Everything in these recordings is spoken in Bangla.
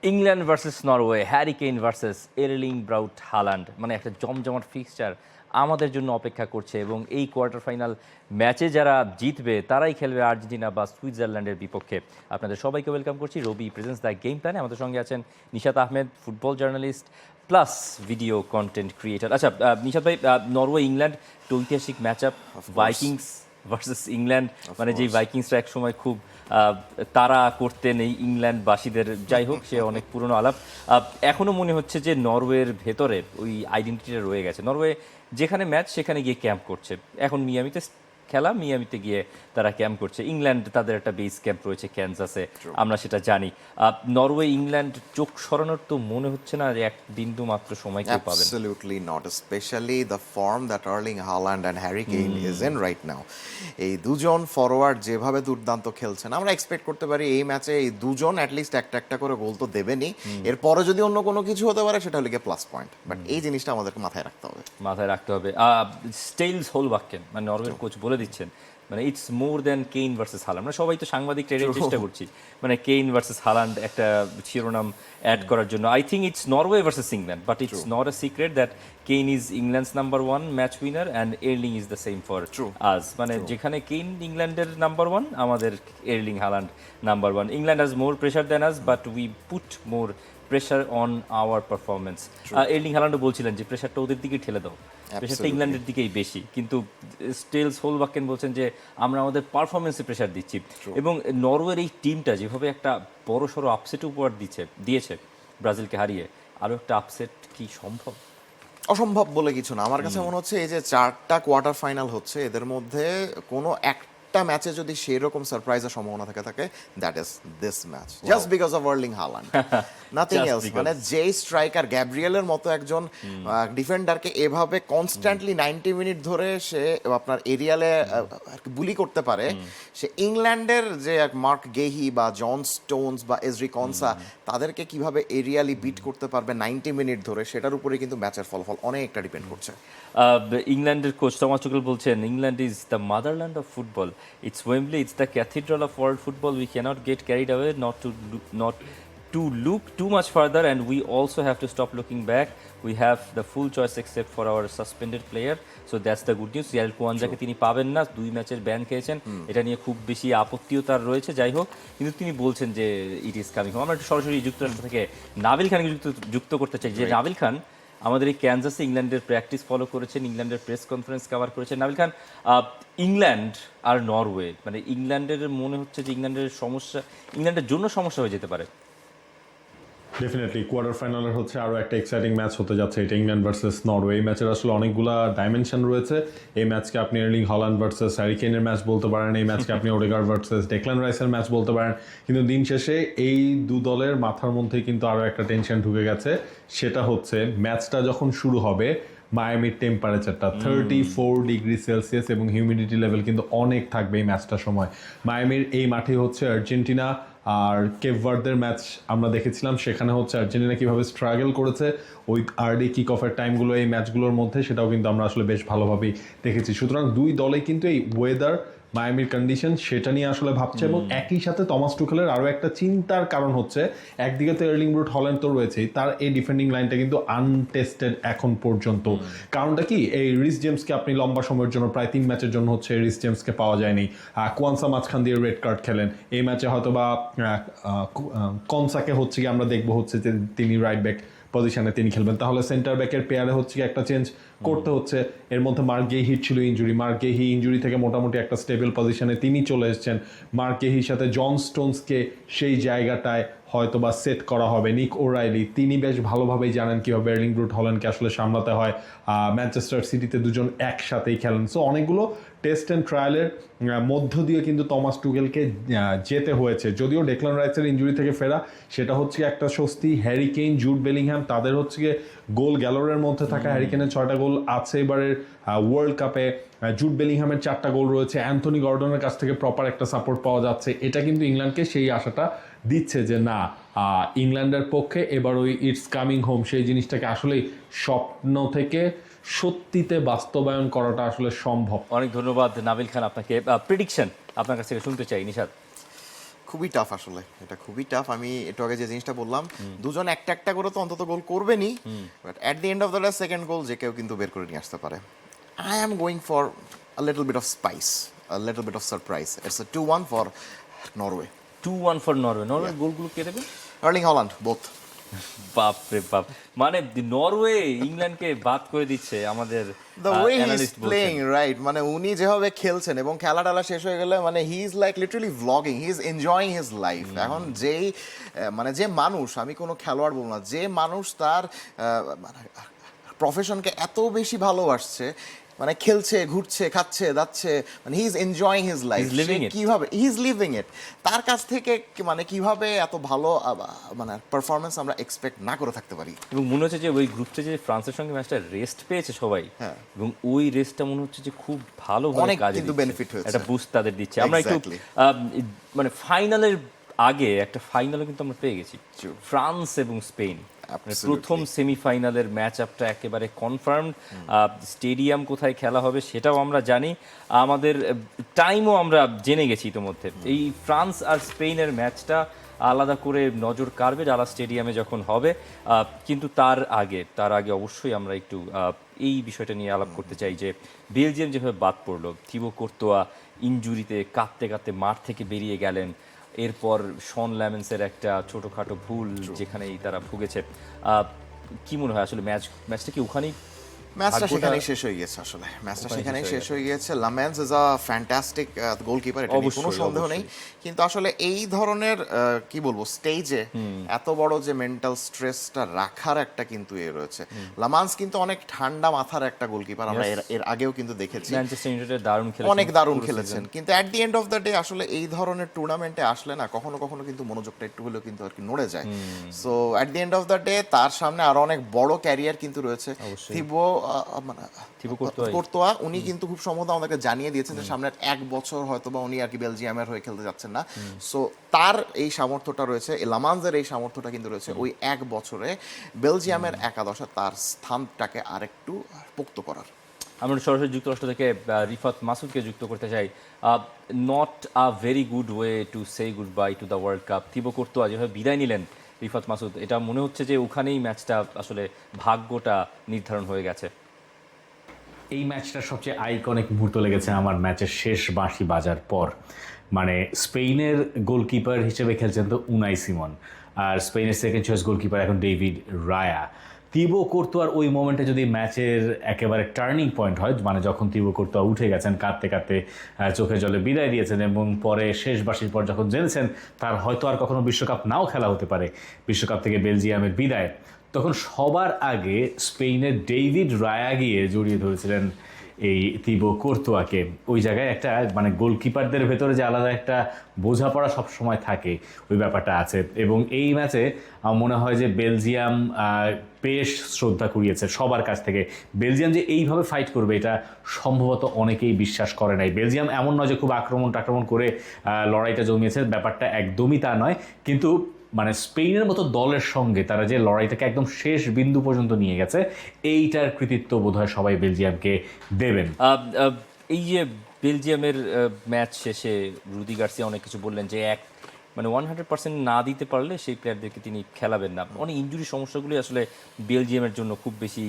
England versus Norway, Harry Kane versus Erling Braut Haaland, মানে একটা জমজমাট ফিক্সচার আমাদের জন্য অপেক্ষা করছে। এবং এই কোয়ার্টার ফাইনাল ম্যাচে যারা জিতবে তারাই খেলবে আর্জেন্টিনা বা সুইজারল্যান্ডের বিপক্ষে। আপনাদের সবাইকে ওয়েলকাম করছি রবি প্রেজেন্স দ্য গেম প্ল্যানে। আমাদের সঙ্গে আছেন Nishat Ahmed, football journalist plus video content creator. আচ্ছা নিশাত ভাই, নরওয়ে ইংল্যান্ড একটা ঐতিহাসিক match up, Vikings versus England, মানে যেই ভাইকিংসরা একসময় খুব তারা করতেন এই ইংল্যান্ডবাসীদের, যাই হোক সে অনেক পুরনো আলাপ। এখনও মনে হচ্ছে যে নরওয়ের ভেতরে ওই আইডেন্টিটিটা রয়ে গেছে। নরওয়ে যেখানে ম্যাচ সেখানে গিয়ে ক্যাম্প করছে। এখন মিয়ামিতে খেলা, মিয়ামিতে গিয়ে তারা ক্যাম্প করছে। ইংল্যান্ড তাদের একটা বেস ক্যাম্প রয়েছে ক্যানসাসে, আমরা সেটা জানি। নরওয়ে ইংল্যান্ড চোখ সরানোর তো মনে হচ্ছে না যে এক বিন্দু মাত্র সময় কেউ পাবেন। Absolutely not, especially the form that Erling Haaland and Harry Kane is in right now. এই দুজন ফরওয়ার্ড যেভাবে দুর্দান্ত খেলছেন, আমরা এক্সপেক্ট করতে পারি এই ম্যাচে এই দুজন অ্যাটলিস্ট একটা করে গোল তো দেবেনই। এরপরে যদি অন্য কোনো কিছু হতে পারে সেটা হলে গিয়ে প্লাস পয়েন্ট, বাট এই জিনিসটা আমাদেরকে মাথায় রাখতে হবে। স্টেইলস হোলবাকেন, মানে নরওয়ের কোচ বলে দিচ্ছেন, মানে it's more than Kane versus Haaland. আমরা সবাই তো সাংবাদিক ট্রেডের চেষ্টা করছি, মানে কেইন ভার্সেস হালান্ড একটা শিরোনাম অ্যাড করার জন্য। I think it's Norway versus England, but it's not a secret that Kane is England's number one match winner and Erling is the same for us. মানে যেখানে কেইন ইংল্যান্ডের নাম্বার ওয়ান, আমাদের Erling Haaland number one. England has more pressure than us, but we put more pressure on our performance. Erling হালান্ডও বলছিলেন যে প্রেশারটা ওদের দিকে ঠেলে দাও, প্রেশারটা ইংল্যান্ডের দিকেই বেশি। কিন্তু স্টেলস হোলবাকেন বলছেন যে আমরা আমাদের পারফরমেন্সে প্রেশার দিচ্ছি। এবং নরওয়ের এই টিমটা যেভাবে একটা বড় সড়ো আপসেট উপহার দিয়েছে ব্রাজিলকে হারিয়ে, আরও একটা আপসেট কি সম্ভব? অসম্ভব বলে কিছু না। আমার কাছে মনে হচ্ছে এই যে 4টা কোয়ার্টার ফাইনাল হচ্ছে, এদের মধ্যে কোনো একটা ম্যাচে যদি সেই রকম সারপ্রাইজের সম্ভাবনা থাকে, that is this match, just because of Erling Haaland, nothing else. মানে যে স্ট্রাইকার গ্যাব্রিয়েলের মতো একজন ডিফেন্ডারকে এভাবে কনস্ট্যান্টলি 90 মিনিট ধরে সে আপনার এরিয়ালে বুলি করতে পারে, সে ইংল্যান্ডের যে মার্ক গেহি বা জন স্টোনস বা এজরি কনসা, তাদেরকে কিভাবে এরিয়ালি বিট করতে পারবে 90 মিনিট ধরে, সেটার উপরে কিন্তু ম্যাচের ফলাফল অনেকটা ডিপেন্ড করছে। ইংল্যান্ডের কোচ টমাস টুখেল বলছেন, England is the motherland of football, it's Wembley, it's the cathedral of world football, we can't get carried away, not to look too much further, and we also have to stop looking back. We have the full choice except for our suspended player, so that's the good news. ইয়াল কুয়ানজাকে তিনি পাবেন না, 2 ম্যাচের ব্যান খেয়েছেন, এটা নিয়ে খুব বেশি আপত্তিও তার রয়েছে। যাই হোক, কিন্তু তিনি বলছেন যে ইট ইজ কামিং হোম। আমরা একটু সরাসরি যুক্তরাষ্ট্র থেকে নাবিল খানকে যুক্ত করতে চাই, যে নাবিল খান আমাদের এই ক্যানজাসে ইংল্যান্ডের প্র্যাকটিস ফলো করেছেন, ইংল্যান্ডের প্রেস কনফারেন্স কভার করেছেন। নাবিল খান, ইংল্যান্ড আর নরওয়ে, মানে ইংল্যান্ডের মনে হচ্ছে যে ইংল্যান্ডের জন্য সমস্যা হয়ে যেতে পারে। ডেফিনেটলি কোয়ার্টার ফাইনালের হচ্ছে আরও একটা এক্সাইটিং ম্যাচ হতে যাচ্ছে, এটা ইংল্যান্ড ভার্সেস নরওয়ে। এই ম্যাচের আসলে অনেকগুলো ডাইমেনশন রয়েছে। এই ম্যাচকে আপনি এরলিং হল্যান্ড ভার্সেস হ্যারি কেইনের ম্যাচ বলতে পারেন, এই ম্যাচকে আপনি ওডেগার্ড ভার্সেস ডেক্লান রাইসের ম্যাচ বলতে পারেন। কিন্তু দিন শেষে এই দু দলের মাথার মধ্যে কিন্তু আরও একটা টেনশন ঢুকে গেছে, সেটা হচ্ছে ম্যাচটা যখন শুরু হবে, মায়ামির টেম্পারেচারটা 34 ডিগ্রি সেলসিয়াস এবং হিউমিডিটি লেভেল কিন্তু অনেক থাকবে এই ম্যাচটার সময়। মায়ামির এই মাঠে হচ্ছে আর্জেন্টিনা আর কেপ ভার্দের ম্যাচ আমরা দেখেছিলাম, সেখানে হচ্ছে আর্জেন্টিনা কীভাবে স্ট্রাগল করেছে ওই আর্লি কিক অফের টাইমগুলো এই ম্যাচগুলোর মধ্যে, সেটাও কিন্তু আমরা আসলে বেশ ভালোভাবেই দেখেছি। সুতরাং দুই দলে কিন্তু এই ওয়েদার, মায়ামির কন্ডিশন, সেটা নিয়ে আসলে ভাবছে। এবং একই সাথে টমাস টুখেলের আরও একটা চিন্তার কারণ হচ্ছে, একদিকে তো এরলিং ব্রাউট হল্যান্ড তো রয়েছেই, তার এই ডিফেন্ডিং লাইনটা কিন্তু আনটেস্টেড এখন পর্যন্ত। কারণটা কি, এই রিস জেমসকে আপনি লম্বা সময়ের জন্য প্রায় 3 ম্যাচের জন্য হচ্ছে রিস জেমসকে পাওয়া যায়নি। কোয়ানসা মাঝখান দিয়ে রেড কার্ড খেলেন, এই ম্যাচে হয়তো বা কনসাকে হচ্ছে কি আমরা দেখবো হচ্ছে যে তিনি রাইট ব্যাক পজিশনে তিনি খেলবেন, তাহলে সেন্টার ব্যাকের পেয়ারে হচ্ছে কি একটা চেঞ্জ করতে হচ্ছে। এর মধ্যে মার্ক গেহি ছিল ইঞ্জুরি, মার্ক গেহি ইঞ্জুরি থেকে মোটামুটি একটা স্টেবল পজিশনে তিনি চলে এসেছেন। মার্ক গেহির সাথে জন স্টোনসকে সেই জায়গাটায় হয়তো বা সেট করা হবে। নিক ওরাইলি তিনি বেশ ভালোভাবেই জানেন কীভাবে এরলিং ব্রাউট হল্যান্ডকে আসলে সামলাতে হয়। ম্যানচেস্টার সিটিতে দুজন একসাথেই খেলেন। সো অনেকগুলো টেস্ট অ্যান্ড ট্রায়ালের মধ্য দিয়ে কিন্তু টমাস টুখেলকে যেতে হয়েছে। যদিও ডেক্লান রাইসের ইঞ্জুরি থেকে ফেরা, সেটা হচ্ছে একটা স্বস্তি। হ্যারি কেইন, জুড বেলিংহ্যাম, তাদের হচ্ছে গিয়ে গোল গ্যালোরের মধ্যে থাকা। হ্যারি কেইনের 6টা গোল আছে এবারের ওয়ার্ল্ড কাপে, জুড বেলিংহ্যামের 4টা গোল রয়েছে। অ্যান্থনি গর্ডনের কাছ থেকে প্রপার একটা সাপোর্ট পাওয়া যাচ্ছে। এটা কিন্তু ইংল্যান্ডকে সেই আশাটা দিচ্ছে যে না, ইংল্যান্ডের পক্ষে এবার ওই ইটস কামিং হোম সেই জিনিসটাকে আসলেই স্বপ্ন থেকে সত্যিতে বাস্তবায়ন করাটা আসলে সম্ভব। অনেক ধন্যবাদ নাবিল খান আপনাকে। প্রেডিকশন আপনার কাছ থেকে শুনতে চাই নিশাত। খুবই টাফ আসলে, এটা খুবই টাফ। আমি একটু আগে যে জিনিসটা বললাম, দুজন একটা একটা করে তো অন্তত গোল করবেনই, but at the end of the day second goal যে কেউ কিন্তু বের করে নিয়ে আসতে পারে। I am going for a little bit of spice, a little bit of surprise. It's a 2-1 for Norway. 2-1 for Norway. নরওয়ের গোলগুলো কে দেবে? Erling Haaland both. বাপ রে বাপ, মানে নরওয়ে ইংল্যান্ডকে বাদ করে দিচ্ছে আমাদের the way he is analyst playing, বলছেন। রাইট, মানে উনি যেভাবে খেলছেন এবং খেলাটা শেষ হয়ে গেলে মানে he is like literally vlogging, he is enjoying his life. এখন যেই মানে যে মানুষ, আমি কোনো খেলোয়াড় বলবো না, যে মানুষ তার প্রফেশনকে এত বেশি ভালোবাসছে, মানে খেলছে, ঘুরছে, খাচ্ছে, যাচ্ছে, মানে he is enjoying his life. He's living it. কিভাবে হি ইজ লিভিং ইট, তার কাছ থেকে মানে কিভাবে এত ভালো মানে পারফরমেন্স আমরা এক্সপেক্ট না করে থাকতে পারি। এবং মনে হচ্ছে যে ওই গ্রুপ স্টেজে ফ্রান্সের সঙ্গে ম্যাচটা রেস্ট পেয়েছে সবাই, হ্যাঁ। এবং ওই রেস্টটা মনে হচ্ছে যে খুব ভালো অনেক কাজে কিন্তু দিচ্ছে। benefit হয়েছে। একটা বুস্ট তাদের দিচ্ছে। আমরা একটু Exactly. মানে ফাইনালের আগে একটা ফাইনালও কিন্তু আমরা পেয়ে গেছি, True. ফ্রান্স এবং স্পেন। মানে Absolutely. প্রথম সেমিফাইনালের ম্যাচ আপটা একেবারে কনফার্মড। স্টেডিয়াম কোথায় খেলা হবে সেটাও আমরা জানি, আমাদের টাইমও আমরা জেনে গেছি ইতোমধ্যে। এই ফ্রান্স আর স্পেনের ম্যাচটা আলাদা করে নজর কাড়বে ডালা স্টেডিয়ামে যখন হবে। কিন্তু তার আগে অবশ্যই আমরা একটু এই বিষয়টা নিয়ে আলাপ করতে চাই যে বেলজিয়াম যেভাবে বাদ পড়লো, থিবো কোর্তোয়া ইনজুরিতে কাঁদতে কাঁদতে মাঠ থেকে বেরিয়ে গেলেন, এরপর শন ল্যামেন্সের একটা ছোটোখাটো ভুল যেখানেই তারা ভুগেছে। কি মনে হয় আসলে ম্যাচটা কি ওখানেই ম্যাচটা ভাগ্যটা- সেখানেই শেষ হয়ে গেছে আসলে, ম্যাচটা ওখানেই সেখানেই শেষ শেষ হয়ে হয়ে গিয়েছে। লামেন্স ইজ আ ফ্যান্টাস্টিক গোলকিপার, এটা নিয়ে কোনো অবশ্যই, সন্দেহ নেই। কিন্তু আসলে এই ধরনের কি বলবো স্টেজে এত বড় যে মেন্টাল স্ট্রেসটা রাখার একটা কিন্তু রয়েছে। লামান্স কিন্তু অনেক ঠান্ডা মাথার একটা গোলকিপার, আমরা এর আগেও কিন্তু দেখেছি, ম্যানচেস্টার ইউনাইটেড দারুণ খেলেছে, অনেক দারুণ খেলেছেন। কিন্তু at the end of the day আসলে এই ধরনের টুর্নামেন্টে আসলে না কখনো কখনো কিন্তু মনোযোগটা একটু হলেও কিন্তু আর কি নড়ে যায়। So at the end of the day তার সামনে আরো অনেক বড় ক্যারিয়ার কিন্তু রয়েছে। থিবো কোর্তোয়া উনি কিন্তু খুব সম্ভবত আমাদেরকে জানিয়ে দিয়েছেন যে সামনের 1 বছর হয়তো বা উনি আর কি বেলজিয়ামের হয়ে খেলতে যাচ্ছেন না। সো তার এই সামর্থ্যটা রয়েছে, লামান্সের এই সামর্থ্যটা কিন্তু রয়েছে ওই 1 বছরে বেলজিয়ামের একাদশে তার স্থানটাকে আরেকটু পোক্ত করার। আমরা সরাসরি যুক্তরাষ্ট্র থেকে রিফাত মাসুদকে যুক্ত করতে চাই। Not a very good way to say good bye to the world cup. Thibaut Karatoya যেভাবে বিদায় নিলেন রিফাত মাসুদ, এটা মনে হচ্ছে যে ওখানেই ম্যাচটা আসলে ভাগ্যটা নির্ধারণ হয়ে গেছে। এই ম্যাচটার সবচেয়ে আইকনিক মুহূর্ত লেগেছে আমার ম্যাচের শেষ বাঁশি বাজার পর। মানে স্পেনের গোলকিপার হিসেবে খেলছেন তো উনাই সিমন, আর স্পেনের সেকেন্ড চয়েস গোলকিপার এখন ডেভিড রায়া। তিবো কোর্তোয়ার ওই মোমেন্টে যদি ম্যাচের একেবারে টার্নিং পয়েন্ট হয়, মানে যখন তিবো কোর্তোয়া উঠে গেছেন কাঁদতে কাঁদতে, চোখে জলে বিদায় দিয়েছেন এবং পরে শেষ বাঁশির পর যখন জেনেছেন তার হয়তো আর কখনো বিশ্বকাপ নাও খেলা হতে পারে, বিশ্বকাপ থেকে বেলজিয়ামের বিদায়, তখন সবার আগে স্পেনের ডেভিড রায়া গিয়ে জড়িয়ে ধরেছিলেন এই তিবো কোর্তোয়াকে। ওই জায়গায় একটা মানে গোলকিপারদের ভেতরে যে আলাদা একটা বোঝাপড়া সবসময় থাকে, ওই ব্যাপারটা আছে। এবং এই ম্যাচে আমার মনে হয় যে বেলজিয়াম বেশ শ্রদ্ধা কুড়িয়েছে সবার কাছ থেকে। বেলজিয়াম যে এইভাবে ফাইট করবে এটা সম্ভবত অনেকেই বিশ্বাস করে নাই। বেলজিয়াম এমন নয় যে খুব আক্রমণ করে লড়াইটা জমিয়েছে, ব্যাপারটা একদমই তা নয়। কিন্তু মানে স্পেনের মতো দলের সঙ্গে তারা যে লড়াইটাকে একদম শেষ বিন্দু পর্যন্ত নিয়ে গেছে, এইটার কৃতিত্ব বোধহয় সবাই বেলজিয়ামকে দেবেন। এই যে বেলজিয়ামের ম্যাচ শেষে রুদি গার্সিয়া অনেক কিছু বললেন যে মানে 100% না দিতে পারলে সেই প্লেয়ারদেরকে তিনি খেলাবেন না। অনেক ইনজুরি সমস্যাগুলি আসলে বেলজিয়ামের জন্য খুব বেশি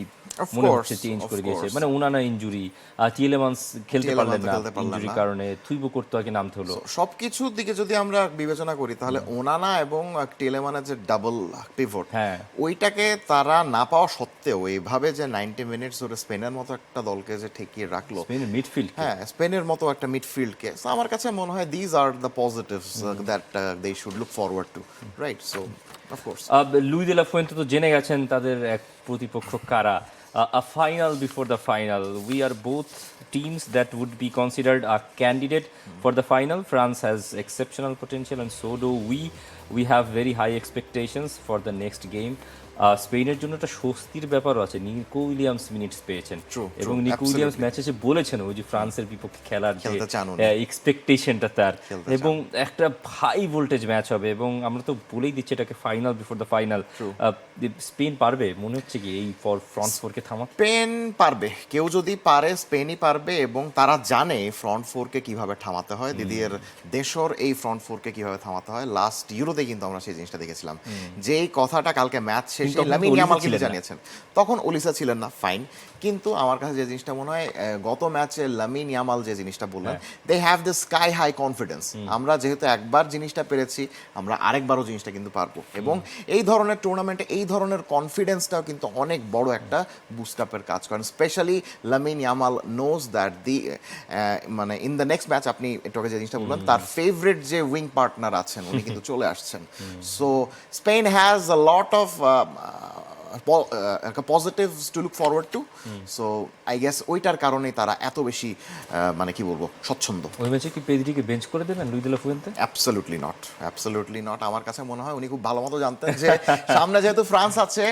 মনে হচ্ছে চেঞ্জ করে দিয়েছে। মানে ওনানা ইনজুরি, টিয়েলেমান্স খেলতে পারলেন না ইনজুরির কারণে, থুইবো কোর্তোয়াকে নামতে হলো। সবকিছুর দিকে যদি আমরা বিবেচনা করি তাহলে ওনানা এবং টিয়েলেমানের যে ডাবল পিভট, হ্যাঁ, ওইটাকে তারা না পাওয়া সত্ত্বেও এইভাবে যে 90 মিনিটস ধরে স্পেনের মতো একটা দলকে যে ঠেকিয়ে রাখলো, স্পেনের মিডফিল্ড, হ্যাঁ স্পেনের মতো একটা মিডফিল্ডকে, আমার কাছে মনে হয় these are the positives that they should look forward to, right? So of course Luis de la Fuente তো জেনে গেছেন তাদের এক প্রতিপক্ষ কারা। A final before the final, we are both teams that would be considered a candidate for the final. France has exceptional potential and so do we. We have very high expectations for the next game. স্পেনের জন্য একটা স্বস্তির ব্যাপারও আছে। নিকো উইলিয়ামস মিনিটস পেয়েছেন True, এবং true, নিকো উইলিয়ামস absolutely. ম্যাচে এসে বলেছেন ওই যে ফ্রান্সের বিপক্ষে খেলার যে খেলতে চান উনি। এক্সপেকটেশনটা তার, খেলতে এবং একটা হাই ভোল্টেজ ম্যাচ হবে এবং আমরা তো বলেই দিচ্ছি এটাকে final before the final. Spain পারবে মনে হচ্ছে কি এই ফ্রন্ট ফোরকে থামাতে? স্পেন পারবে, কেউ যদি পারে স্পেনই পারবে, এবং তারা জানে ফ্রন্ট ফোরকে কিভাবে থামাতে হয়, দিদির দেশর এই ফ্রন্ট ফোরকে কিভাবে থামাতে হয়। লাস্ট ইউরোতে কিন্তু আমরা সেই জিনিসটা দেখেছিলাম, যে এই কথাটা কালকে ম্যাচ শেষে তখন তো লামিন ওলিসা ইয়ামাল কিন্তু ছিলেন না। জানিয়েছেন। তখন ওলিসা ছিলেন না, ফাইন, কিন্তু আমার কাছে যে জিনিসটা মনে হয় গত ম্যাচে লামিন ইয়ামাল যে জিনিসটা বললেন, they have the sky high confidence, আমরা যেহেতু একবার জিনিসটা পেরেছি আমরা আরেকবারও জিনিসটা কিন্তু পারবো, এবং এই ধরনের টুর্নামেন্টে এই ধরনের কনফিডেন্সটাও কিন্তু অনেক বড় একটা বুস্ট আপের কাজ করেন। Specially Lamine Yamal knows that the মানে ইন দ্য নেক্সট ম্যাচ, আপনি একটু আগে যে জিনিসটা বললেন, তার ফেভারিট যে উইং পার্টনার আছেন উনি কিন্তু চলে আসছেন। So Spain has a lot of positives to look forward to. So I guess ওইটার কারণেই তারা এত বেশি মানে কি বলবো স্বচ্ছন্দ। ওই ম্যাচে কি পেদ্রিকে বেঞ্চ করে দেবেন Luis de la Fuente? Absolutely not, absolutely not. আমার কাছে মনে হয় উনি খুব ভালো মতো জানতেন যে সামনে যেহেতু ফ্রান্স আছে,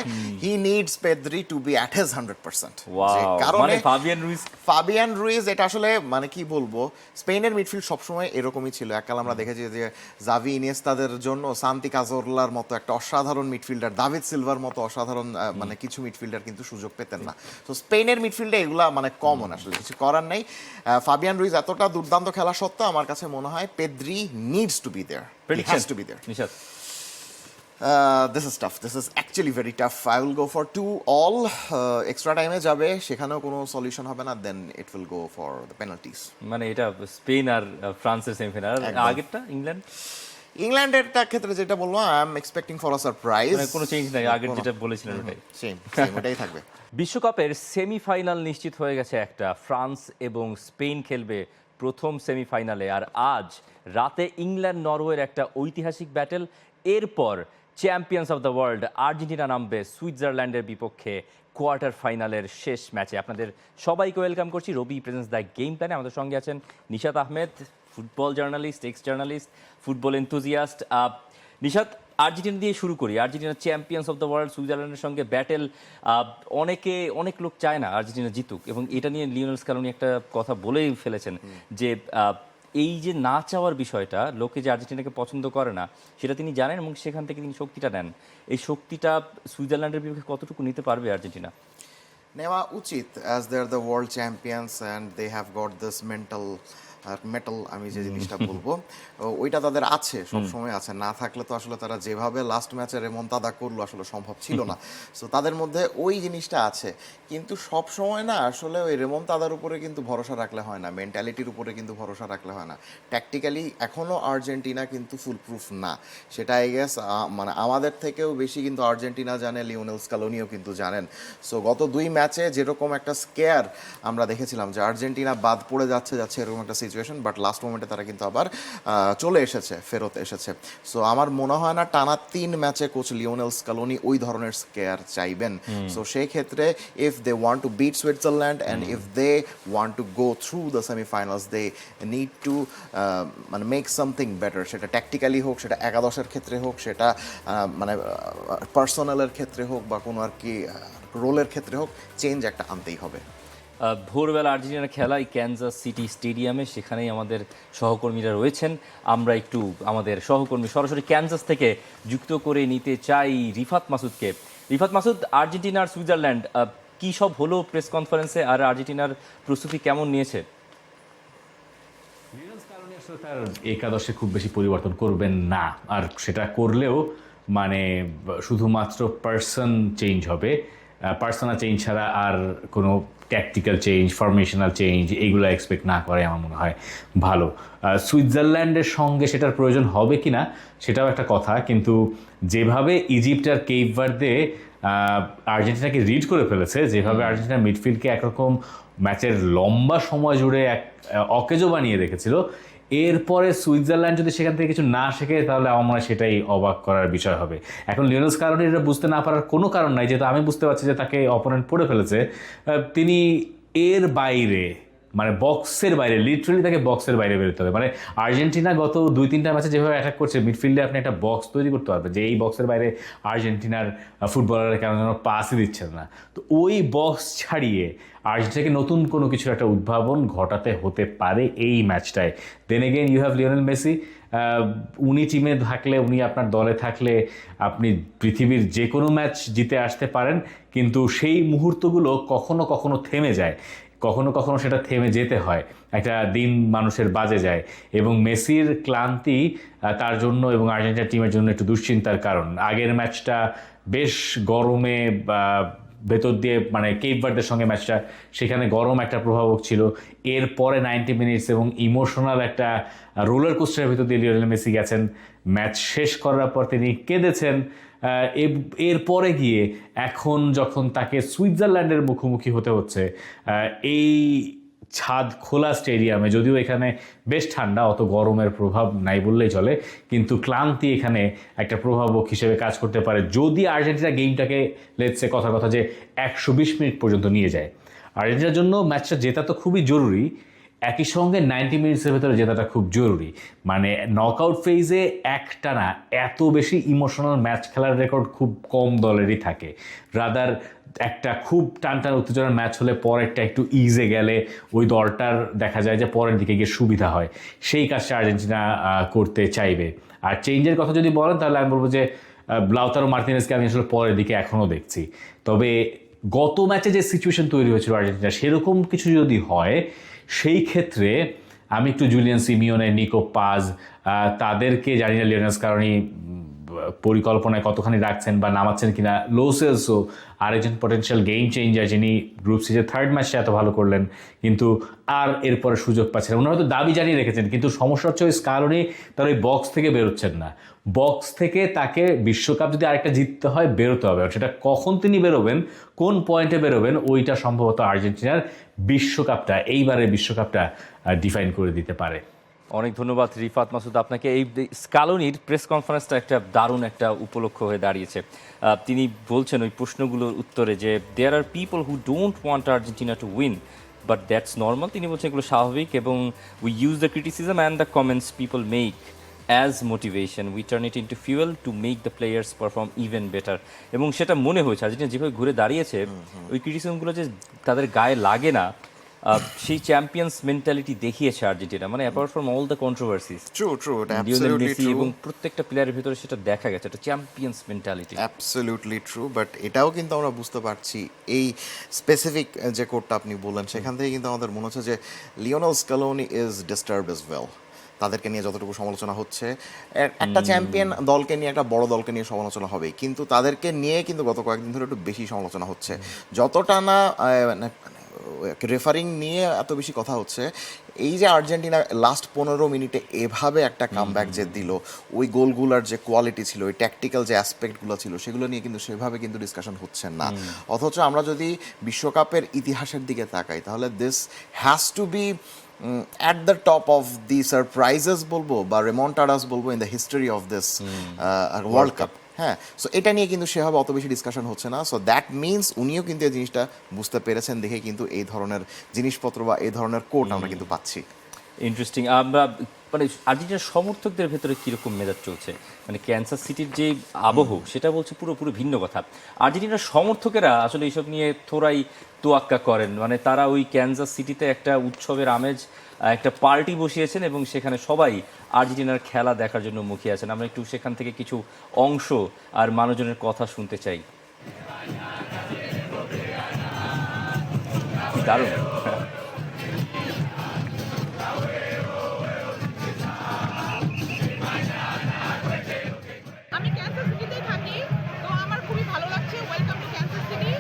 he needs Pedri to be at his 100%। Wow, মানে ফাবিয়ান রুইস ফাবিয়ান রুইজ, এটা আসলে মানে কি বলবো, স্পেনের মিডফিল্ড সবসময় এরকমই ছিল। এককাল আমরা দেখেছি যে জাভি ইনিয়েস্তাদের জন্য সান্তি কাজোরলার মতো একটা অসাধারণ মিডফিল্ডার, দাভিদ সিলভার মতো অসাধারণ মানে কিছু মিডফিল্ডার কিন্তু সুযোগ পেতেন না। তো স্পেনের মিডফিল্ডে এগুলা মানে কমন, আসলে কিছু করার নেই। ফাবিয়ান রুইজ এতটা দুর্দান্ত খেলা সত্ত্বেও আমার কাছে মনে হয় Pedri needs to be there, he has to be there. Nishat? This is tough, this is actually very tough. I will go for 2-2। Extra টাইমে যাবে, সেখানেও কোনো সলিউশন হবে না, then it will go for the penalties. মানে এটা স্পেন আর ফ্রান্সের সেমিফাইনাল। একদম। আগেরটা ইংল্যান্ড? ইংল্যান্ডের ক্ষেত্রে যেটা বলবো, I am expecting for a surprise. মানে কোনো চেঞ্জ নাই, আগের যেটা বলেছিলেন ওটাই। সেম এটাই থাকবে। বিশ্বকাপের সেমিফাইনাল নিশ্চিত হয়ে গেছে একটা, ফ্রান্স এবং স্পেন খেলবে প্রথম সেমিফাইনালে। আর আজ রাতে ইংল্যান্ড নরওয়ের একটা ঐতিহাসিক ব্যাটেল, এরপর champions of the world Argentina নামবে সুইজারল্যান্ডের বিপক্ষে কোয়ার্টার ফাইনালের শেষ ম্যাচে। আপনাদের সবাইকে ওয়েলকাম করছি রবি প্রেজেন্স দ্য গেম প্ল্যানে। আমাদের সঙ্গে আছেন Nishat Ahmed, football journalist, x journalist, football enthusiast. Nishat, Argentina দিয়ে শুরু করি। Argentina champions of the world, সুইজারল্যান্ডের সঙ্গে ব্যাটেল। অনেক লোক চায় না আর্জেন্টিনা জিতুক, এবং এটা নিয়ে লিওনেল স্ক্যালোনি একটা কথা বলেই ফেলেছেন যে এই যে না চাওয়ার বিষয়টা, লোকে যে আর্জেন্টিনাকে পছন্দ করে না সেটা তিনি জানেন, এবং সেখান থেকে তিনি শক্তিটা নেন। এই শক্তিটা সুইজারল্যান্ডের বিপক্ষে কতটুকু নিতে পারবে আর্জেন্টিনা? নেওয়া উচিত, as they are the world champions and they have got this mettle, আমি যে জিনিসটা বলবো ওইটা তাদের আছে, সবসময় আছে। না থাকলে তো আসলে তারা যেভাবে লাস্ট ম্যাচে রেমন্তাদা করলো আসলে সম্ভব ছিল না। সো তাদের মধ্যে ওই জিনিসটা আছে, কিন্তু সব সময় না আসলে ওই রেমন্তাদার উপরে কিন্তু ভরসা রাখলে হয় না, মেন্টালিটির উপরে কিন্তু ভরসা রাখলে হয় না। ট্যাকটিক্যালি এখনও আর্জেন্টিনা কিন্তু ফুল প্রুফ না, সেটা আই গেস মানে আমাদের থেকেও বেশি কিন্তু আর্জেন্টিনা জানে, লিওনেল স্ক্যালোনিও কিন্তু জানেন। সো গত 2 ম্যাচে যেরকম একটা স্কেয়ার আমরা দেখেছিলাম যে আর্জেন্টিনা বাদ পড়ে যাচ্ছে এরকম একটা সিচুয়েশন, বাট লাস্ট মোমেন্টে তারা কিন্তু আবার চলে এসেছে, ফেরত এসেছে। সো আমার মনে হয় না টানা 3 ম্যাচে কোচ লিওনেল স্ক্যালোনি ওই ধরনের স্কেয়ার চাইবেন। সো সেই ক্ষেত্রে if they want to beat Switzerland and if they want to go through the semifinals, they need to মানে মেক সামথিং বেটার। সেটা ট্যাকটিক্যালি হোক, সেটা একাদশের ক্ষেত্রে হোক, সেটা মানে পার্সোনালের ক্ষেত্রে হোক, বা কোনো আর কি রোলের ক্ষেত্রে হোক, চেঞ্জ একটা আনতেই হবে। ভোরবেলা আর্জেন্টিনার খেলায় ক্যানজাস সিটি স্টেডিয়ামে, সেখানেই আমাদের সহকর্মীরা রয়েছেন। আমরা একটু আমাদের সহকর্মী সরাসরি ক্যানজাস থেকে যুক্ত করে নিতে চাই রিফাত মাসুদকে। রিফাত মাসুদ, আর্জেন্টিনা আর সুইজারল্যান্ড কী সব হলো প্রেস কনফারেন্সে, আর আর্জেন্টিনার প্রস্তুতি কেমন নিয়েছে? তার একাদশে খুব বেশি পরিবর্তন করবেন না, আর সেটা করলেও মানে শুধুমাত্র পার্সন চেঞ্জ হবে, পার্সোনাল চেঞ্জ ছাড়া আর কোনো ট্যাকটিক্যাল চেঞ্জ, ফরমেশনাল চেঞ্জ এইগুলো এক্সপেক্ট না করে আমার মনে হয় ভালো। সুইজারল্যান্ডের সঙ্গে সেটার প্রয়োজন হবে কি না সেটাও একটা কথা, কিন্তু যেভাবে ইজিপ্ট আর কেপ ভার্দে আর্জেন্টিনাকে রিড করে ফেলেছে, যেভাবে আর্জেন্টিনা মিডফিল্ডকে একরকম ম্যাচের লম্বা সময় জুড়ে অকেজো বানিয়ে রেখেছিল, এরপরে সুইজারল্যান্ড যদি সেখান থেকে কিছু না শেখে তাহলে আমার মনে হয় সেটাই অবাক করার বিষয় হবে। এখন লিওনেল স্ক্যালোনি এটা বুঝতে না পারার কোনো কারণ নাই, যেহেতু আমি বুঝতে পারছি যে তাকে অপোনেন্ট পড়ে ফেলেছে, তিনি এর বাইরে মানে বক্সের বাইরে, লিটারালি তাকে বক্সের বাইরে বেরোতে হবে। মানে আর্জেন্টিনা গত 2-3টা ম্যাচে যেভাবে অ্যাটাক করছে, মিডফিল্ডে আপনি একটা বক্স তৈরি করতে পারবেন যে এই বক্সের বাইরে আর্জেন্টিনার ফুটবলাররা কেন যেন পাসই দিচ্ছেন না। তো ওই বক্স ছাড়িয়ে আর্জেন্টিনাকে নতুন কোনো কিছুর একটা উদ্ভাবন ঘটাতে হতে পারে এই ম্যাচটায়। Then again you have Lionel Messi, উনি টিমে থাকলে, উনি আপনার দলে থাকলে আপনি পৃথিবীর যে কোনো ম্যাচ জিতে আসতে পারেন, কিন্তু সেই মুহূর্তগুলো কখনো কখনো থেমে যায়, কখনো কখনো সেটা থেমে যেতে হয়, একটা দিন মানুষের বাজে যায়। এবং মেসির ক্লান্তি তার জন্য এবং আর্জেন্টিনা টিমের জন্য একটু দুশ্চিন্তার কারণ। আগের ম্যাচটা বেশ গরমে ভেতর দিয়ে, মানে কেপ ভার্দের সঙ্গে ম্যাচটা, সেখানে গরম একটা প্রভাবক ছিল। এরপরে 90 মিনিটস এবং ইমোশনাল একটা রোলার কোস্টারের ভিতর দিয়ে লিওনেল মেসি গেছেন। ম্যাচ শেষ করার পর তিনি কেঁদেছেন। এরপরে গিয়ে এখন যখন তাকে সুইজারল্যান্ডের মুখোমুখি হতে হচ্ছে এই ছাদ খোলা স্টেডিয়ামে, যদিও এখানে বেশ ঠান্ডা, অত গরমের প্রভাব নাই বললেই চলে, কিন্তু ক্লান্তি এখানে একটা প্রভাবক হিসেবে কাজ করতে পারে যদি আর্জেন্টিনা গেমটাকে লেটসে কথা যে 120 মিনিট পর্যন্ত নিয়ে যায়। আর্জেন্টিনার জন্য ম্যাচটা জেতা তো খুবই জরুরি, একই সঙ্গে 90 মিনিটসের ভেতরে জেতাটা খুব জরুরি। মানে নকআউট ফেজে একটানা এত বেশি ইমোশনাল ম্যাচ খেলার রেকর্ড খুব কম দলেরই থাকে। রাদার একটা খুব টান উত্তেজনার ম্যাচ হলে পরেরটা একটু ইজে গেলে ওই দলটার দেখা যায় যে পরের দিকে গিয়ে সুবিধা হয়, সেই কাজটা আর্জেন্টিনা করতে চাইবে। আর চেঞ্জের কথা যদি বলেন তাহলে আমি বলবো যে লাউতারো মার্টিনেজকে আমি আসলে পরের দিকে এখনও দেখছি। তবে গত ম্যাচে যে সিচুয়েশন তৈরি হয়েছিল আর্জেন্টিনা, সেরকম কিছু যদি হয় সেই ক্ষেত্রে আমি একটু জুলিয়ান সিমিওনে, নিকো পাজ, তাদেরকে জানি না লিওনেল স্কালোনি পরিকল্পনায় কতখানি রাখছেন বা নামাচ্ছেন কিনা। লো সেলসও আরেকজন পটেনশিয়াল গেম চেঞ্জার, যিনি গ্রুপ সিজের 3rd ম্যাচে এত ভালো করলেন কিন্তু আর এরপরে সুযোগ পাচ্ছেন না। উনি হয়তো দাবি জানিয়ে রেখেছেন, কিন্তু সমস্যা হচ্ছে ওই স্কালোনি তার ওই বক্স থেকে বেরোচ্ছেন না। বক্স থেকে তাকে বিশ্বকাপ যদি আরেকটা জিততে হয় বেরোতে হবে, সেটা কখন তিনি বেরোবেন, কোন পয়েন্টে বেরোবেন, ওইটা সম্ভবত আর্জেন্টিনার বিশ্বকাপটা, এইবারের বিশ্বকাপটা ডিফাইন করে দিতে পারে। অনেক ধন্যবাদ রিফাত মাসুদ আপনাকে। এই স্কালোনির প্রেস কনফারেন্সটা একটা দারুণ একটা উপলক্ষ হয়ে দাঁড়িয়েছে। তিনি বলছেন ওই প্রশ্নগুলোর উত্তরে যে there are people who don't want Argentina to win, but that's normal. তিনি বলছেন এগুলো স্বাভাবিক, এবং we use the criticism and the comments people make as motivation, we turn it into fuel to make the players perform even better. এবং সেটা মনে হয়েছে আর্জেন্টিনা যেভাবে ঘুরে দাঁড়িয়েছে, ওই ক্রিটিসিজমগুলো যে তাদের গায়ে লাগে না, সেই চ্যাম্পিয়ন্স মেন্টালিটি দেখিয়েছে আর্জেন্টিনা। মানে apart from all the controversies, Lionel Messi এবং প্রত্যেকটা প্লেয়ারের ভিতরে সেটা দেখা গেছে, একটা champions mentality. Absolutely true. But এটাও কিন্তু আমরা বুঝতে পারছি, এই স্পেসিফিক যে কোডটা আপনি বললেন সেখান থেকে কিন্তু আমাদের মনে হচ্ছে যে Lionel Scaloni is disturbed as well. তাদেরকে নিয়ে যতটুকু সমালোচনা হচ্ছে, একটা চ্যাম্পিয়ন দলকে নিয়ে, একটা বড় দলকে নিয়ে সমালোচনা হবে, কিন্তু তাদেরকে নিয়ে কিন্তু গত কয়েকদিন ধরে একটু বেশি সমালোচনা হচ্ছে। যতটা না রেফারিং নিয়ে এত বেশি কথা হচ্ছে, এই যে আর্জেন্টিনা লাস্ট 15 মিনিটে এভাবে একটা কামব্যাক যে দিল, ওই গোলগুলার যে কোয়ালিটি ছিল, ওই ট্যাকটিক্যাল যে অ্যাসপেক্টগুলো ছিল, সেগুলো নিয়ে কিন্তু সেভাবে কিন্তু ডিসকাশন হচ্ছে না। অথচ আমরা যদি বিশ্বকাপের ইতিহাসের দিকে তাকাই, তাহলে this has to be at the top of the surprises বলবো বা রেমন্টাডাস বলবো in the history of this world cup. হ্যাঁ, সো এটা নিয়ে কিন্তু সেভাবে অত বেশি ডিসকাশন হচ্ছে না। সো দ্যাট মিনস উনিও কিন্তু এই জিনিসটা বুঝতে পেরেছেন, দেখে কিন্তু এই ধরনের জিনিসপত্র বা এই ধরনের কোড আমরা কিন্তু পাচ্ছি। ইন্টারেস্টিং। আমরা মানে আর্জেন্টিনার সমর্থকদের ভেতরে কীরকম মেজাজ চলছে, মানে ক্যান্সাস সিটির যে আবহ সেটা বলছে পুরোপুরি ভিন্ন কথা। আর্জেন্টিনার সমর্থকেরা আসলে এইসব নিয়ে থোড়াই তোয়াক্কা করেন, মানে তারা ওই ক্যানসাস সিটিতে একটা উৎসবের আমেজ, একটা পার্টি বসিয়েছেন এবং সেখানে সবাই আর্জেন্টিনার খেলা দেখার জন্য মুখিয়ে আছেন। আমরা একটু সেখান থেকে কিছু অংশ আর মানুষজনের কথা শুনতে চাই। দারুণ। আমি ক্যান্সাস সিটিতে থাকি, তো আমার খুবই ভালো লাগছে। Welcome to Kansas City.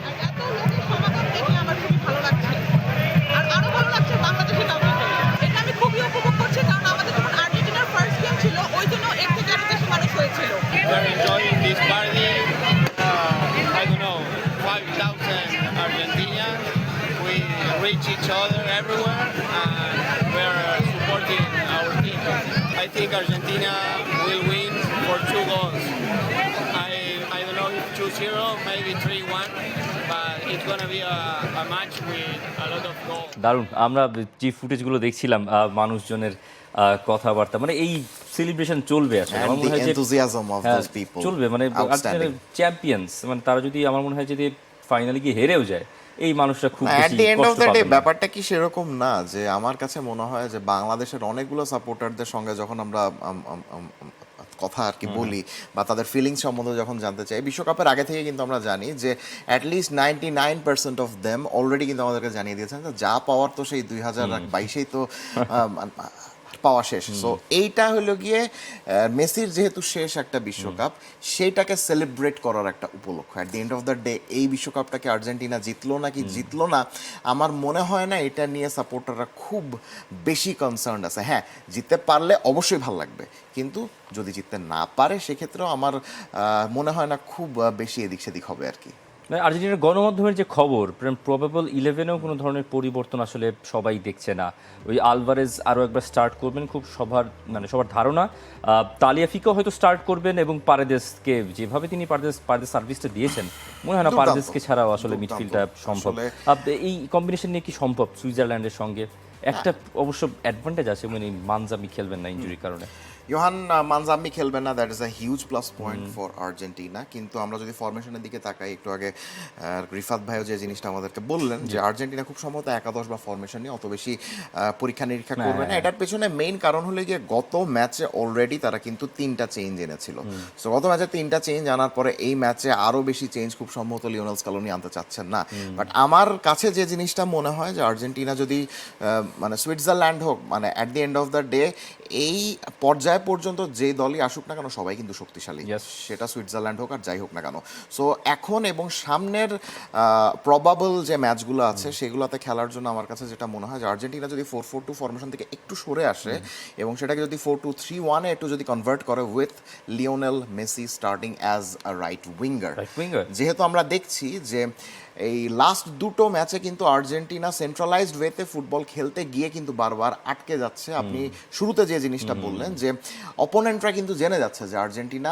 আর এত লোকের সমাগম দেখে আমার খুবই ভালো লাগছে, আর আরো ভালো লাগছে বাংলাদেশের কাউকে পেয়ে। এটা আমি খুবই উপভোগ করছি, কারণ আমাদের যখন আর্জেন্টিনার ফার্স্ট গেম ছিল, ওই জন্য এর থেকে আরো বেশি মানুষ হয়েছিল। We're enjoying this party. I don't know, 5,000 Argentinians. We reach each other everywhere, and we're supporting our team. I think Argentina will win for 2 goals. I don't know if 2-0, maybe 3-1, but it's gonna be a match with a lot of goals. দারুণ। আমরা যে ফুটেজগুলো দেখছিলাম মানুষজনের কথাবার্তা, মানে এই সেলিব্রেশন চলবে আসলে And আমার মনে the হয় যে enthusiasm of হ্যাঁ, those people. চলবে, মানে Outstanding. চ্যাম্পিয়ন্স, মানে তারা যদি আমার মনে হয় যদি ফাইনালি গিয়ে হেরেও যায়, এই মানুষরা খুব অ্যাট বেশি দি এন্ড অফ কষ্ট দ্য ডে পাবে না। ব্যাপারটা কি সেরকম না যে আমার কাছে মনে হয় যে বাংলাদেশের অনেকগুলো সাপোর্টারদের সঙ্গে যখন আমরা কথা আর কি বলি বা তাদের ফিলিংস সম্বন্ধে যখন জানতে চাই, বিশ্বকাপের আগে থেকে কিন্তু আমরা জানি যে অ্যাটলিস্ট 99% অফ দেম অলরেডি কিন্তু আমাদেরকে জানিয়ে দিয়েছেন যে যা পাওয়ার তো সেই 2022-এই তো পাওয়া শেষ। সো এইটা হলো গিয়ে মেসির যেহেতু শেষ একটা বিশ্বকাপ, সেইটাকে সেলিব্রেট করার একটা উপলক্ষ। At the end of the day এই বিশ্বকাপটাকে আর্জেন্টিনা জিতলো না কি জিতলো না, আমার মনে হয় না এটা নিয়ে সাপোর্টাররা খুব বেশি কনসার্ন আছে। হ্যাঁ, জিততে পারলে অবশ্যই ভালো লাগবে, কিন্তু যদি জিততে না পারে সেক্ষেত্রেও আমার মনে হয় না খুব বেশি এদিক সেদিক হবে আর কি। মানে আর্জেন্টিনার গণমাধ্যমের যে খবর, প্রবাবল 11-এও কোনো ধরনের পরিবর্তন আসলে সবাই দেখছে না। ওই আলভারেজ আরও একবার স্টার্ট করবেন, খুব সবার ধারণা তালিয়াফিকো হয়তো স্টার্ট করবেন, এবং পারেদেসকে যেভাবে তিনি পারেদেস সার্ভিসটা দিয়েছেন, মনে হয় না দুর্দান্ত। পারেদেসকে ছাড়াও আসলে দুর্দান্ত। মিডফিল্ডটা সম্ভব। আসলে- এই কম্বিনেশন নিয়ে কি সম্ভব সুইজারল্যান্ডের সঙ্গে? একটা অবশ্য অ্যাডভান্টেজ আছে, মানে মানজামি খেলবেন না ইনজুরির কারণে। ইয়োহান মানজাম্মি খেলবেন না, that is a huge plus point for Argentina. কিন্তু আমরা যদি ফরমেশনের দিকে তাকাই, একটু আগে রিফাত ভাইও যে জিনিসটা আমাদেরকে বললেন যে আর্জেন্টিনা খুব সম্ভবত একাদশ বা ফরমেশন নিয়ে অত বেশি পরীক্ষা নিরীক্ষা করবে না। এটার পেছনে মেইন কারণ হলো গিয়ে গত ম্যাচে অলরেডি তারা কিন্তু 3টা চেঞ্জ এনেছিল। সো গত ম্যাচে 3টা চেঞ্জ আনার পরে এই ম্যাচে আরও বেশি চেঞ্জ খুব সম্ভবত লিওনেল স্কালোনি আনতে চাচ্ছেন না। বাট আমার কাছে যে জিনিসটা মনে হয় যে আর্জেন্টিনা যদি মানে সুইজারল্যান্ড হোক, মানে at the end of the day এই পর্যায়ে পর্যন্ত যে দলই আসুক না কেন সবাই কিন্তু শক্তিশালী, Yes. সেটা সুইজারল্যান্ড হোক আর যাই হোক না কেন। সো এখন এবং সামনের প্রবাবল যে ম্যাচগুলো আছে সেগুলোতে খেলার জন্য আমার কাছে যেটা মনে হয় যে আর্জেন্টিনা যদি 4-4-2 ফরমেশন থেকে একটু সরে আসে এবং সেটাকে যদি 4-2-3-1-এ একটু যদি কনভার্ট করে with Lionel Messi starting as a right winger. Right winger? যেহেতু আমরা দেখছি যে এই লাস্ট দুটো ম্যাচে কিন্তু আর্জেন্টিনা সেন্ট্রালাইজড ওয়েতে ফুটবল খেলতে গিয়ে কিন্তু বারবার আটকে যাচ্ছে। আপনি শুরুতে যে জিনিসটা বললেন যে অপোনেন্টরা কিন্তু জেনে যাচ্ছে যে আর্জেন্টিনা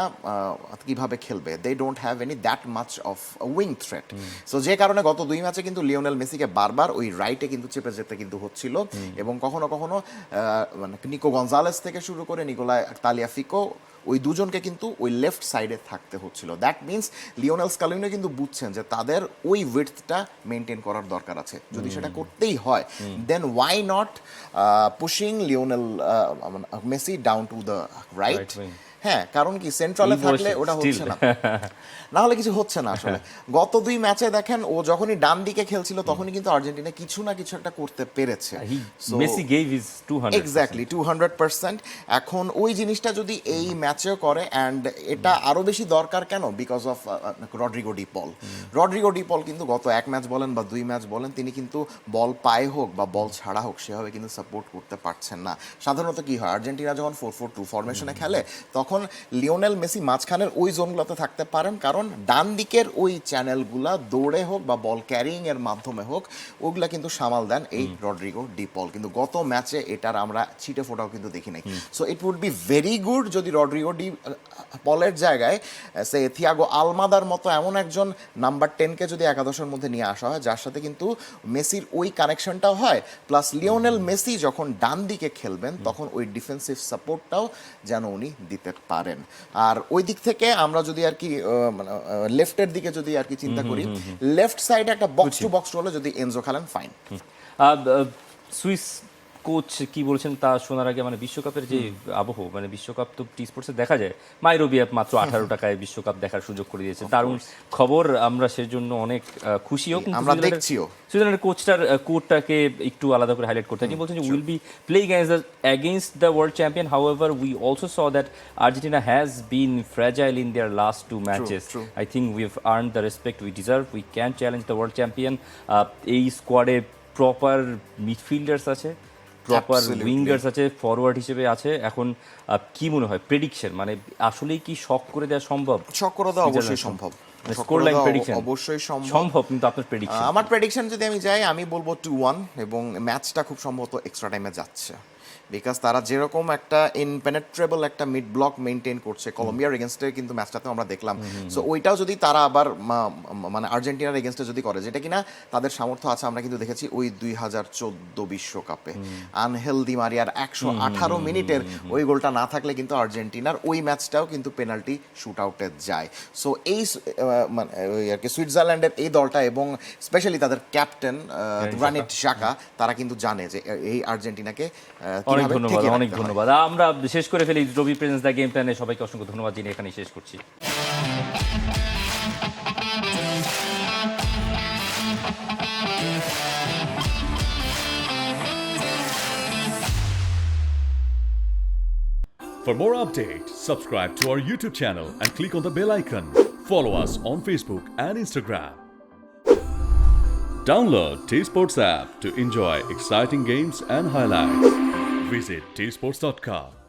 কিভাবে খেলবে, they don't have any that much of wing threat. So যে কারণে গত 2 ম্যাচে কিন্তু লিওনেল মেসিকে বারবার ওই রাইটে কিন্তু চেপে যেতে কিন্তু হচ্ছিল, এবং কখনো কখনো মানে নিকো গঞ্জালেস থেকে শুরু করে নিকোলা তালিয়াফিকো ওই দুজনকে কিন্তু ওই লেফট সাইডে থাকতে হচ্ছিল। দ্যাট মিনস লিওনেল স্কালোনি কিন্তু বুঝছেন যে তাদের ওই উইডথটা মেনটেন করার দরকার আছে। যদি সেটা করতেই হয়, then why not pushing Lionel Messi down to the right. Right wing. হ্যাঁ, কারণ কি সেন্ট্রালে এই থাকলে বয়সে ওটা still। হচ্ছে না, না হলে কিছু হচ্ছে না আসলে। গত 2 ম্যাচে দেখেন ও যখনই ডান দিকে খেলছিল তখনই কিন্তু আর্জেন্টিনা কিছু না কিছু একটা করতে পেরেছে। So- Messi gave his 200। Exactly 200%। এখন ওই জিনিসটা যদি এই ম্যাচেও করে, অ্যান্ড এটা আরো বেশি দরকার কেন, because of Rodrigo De Paul. Rodrigo De Paul কিন্তু গত 1 ম্যাচ বলেন বা 2 ম্যাচ বলেন, তিনি কিন্তু বল পায়ে হোক বা বল ছাড়া হোক সেভাবে কিন্তু সাপোর্ট করতে পারছেন না। সাধারণত কি হয়, আর্জেন্টিনা যখন 4-4-2 ফরমেশনে খেলে তখন লিওনেল মেসি মাঝখানের ওই জোনগুলোতে থাকতে পারেন, কারণ ডান দিকের ওই চ্যানেলগুলা দৌড়ে হোক বা বল ক্যারিং এর মাধ্যমে হোক ওগুলা কিন্তু সামাল দেন এই রড্রিগো ডি পল। কিন্তু গত ম্যাচে এটার আমরা ছিটে ফোটাও কিন্তু দেখি নাই। So it would be very good যদি রড্রিগো ডি পলের জায়গায় সে থিয়াগো আলমাদার মতো এমন একজন নাম্বার 10-কে যদি একাদশের মধ্যে নিয়ে আসা হয় যার সাথে কিন্তু মেসির ওই কানেকশনটাও হয়, প্লাস লিওনেল মেসি যখন ডান দিকে খেলবেন তখন ওই ডিফেন্সিভ সাপোর্টটাও যেন উনি দিতে পারেন। আর ওই দিক থেকে আমরা যদি আর কি লেফটের দিকে যদি আর কি চিন্তা করি, লেফট সাইডে একটা বক্স টু বক্স হলে যদি এনজো খেলেন ফাইন। সুইস কোচ কি বলছেন তা শোনার আগে, মানে বিশ্বকাপের যে আবহ, মানে বিশ্বকাপ তো টি স্পোর্টসে দেখা যায়, মাইরোবিয়া মাত্র 18 টাকায় বিশ্বকাপ দেখার সুযোগ করে দিয়েছে। দারুণ খবর, আমরা সেজন্য অনেক খুশিও। কিন্তু আমরা দেখছিও। সুইজারল্যান্ডের কোচটার কোডটাকে একটু আলাদা করে হাইলাইট করতে, তিনি বলছেন যে will be playing against the world champion. However, we also saw that Argentina has been fragile in their last 2 matches. True. I think we've earned the respect we deserve. We can challenge the world champion. এই স্কোয়াডে প্রপার মিডফিল্ডার্স আছে, প্রপার Absolutely. উইঙ্গার্স আছে, ফরওয়ার্ড হিসেবে আছে। এখন কি মনে হয় প্রেডিকশন, মানে আসলেই কি শক করে দেওয়া সম্ভব? শক করে দেওয়া অবশ্যই সম্ভব, স্কোর লাইন প্রেডিকশন অবশ্যই সম্ভব, কিন্তু আপনার প্রেডিকশন? আমার প্রেডিকশন যদি আমি যাই, আমি বলবো 2-1, এবং ম্যাচটা খুব সম্ভবত এক্সট্রা টাইমে যাচ্ছে। বিকজ তারা যেরকম একটা ইনপেনেট্রেবল একটা মিড ব্লক মেনটেন করছে কলম্বিয়ার এগেনস্টে কিন্তু ম্যাচটাতে আমরা দেখলাম। সো ওইটাও যদি তারা আবার মানে আর্জেন্টিনার এগেনস্টে যদি করে, যেটা কিনা তাদের সামর্থ্য আছে, আমরা কিন্তু দেখেছি ওই 2014 বিশ্বকাপে আনহেল দি মারিয়ার 118 মিনিটের ওই গোলটা না থাকলে কিন্তু আর্জেন্টিনার ওই ম্যাচটাও কিন্তু পেনাল্টি শুট আউটে যায়। সো এই মানে ওই আর কি সুইজারল্যান্ডের এই দলটা এবং স্পেশালি তাদের ক্যাপ্টেন গ্রানিট জাকা, তারা কিন্তু জানে যে এই আর্জেন্টিনাকে অনেক কিভাবে ধন্যবাদ, ঠেকিয়ে অনেক রাখতে হয়। ধন্যবাদ। আমরা শেষ করে ফেলি রবি প্রেজেন্স দ্য গেম প্ল্যানে। সবাইকে অসংখ্য ধন্যবাদ জানিয়ে এখানে শেষ করছি। For more updates, subscribe to our YouTube channel and click on the bell icon. Follow us on Facebook and Instagram. Download T-Sports app to enjoy exciting games and highlights. Visit tsports.com.